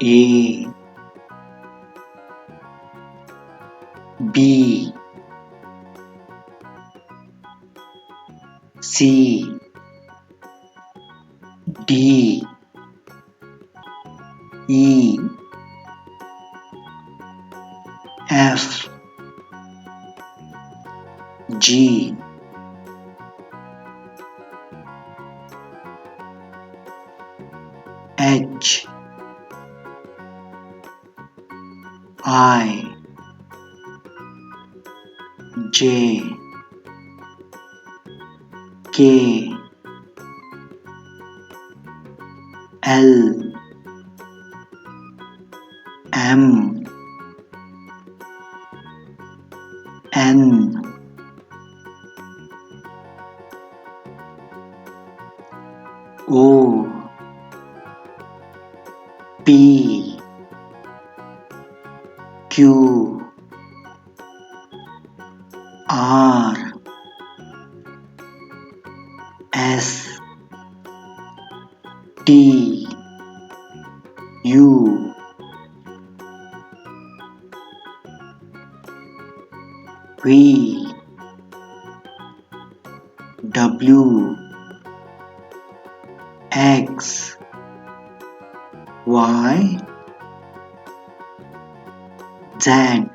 A B C D E F G H I J K L M N O P Q R S T U V W X Y Z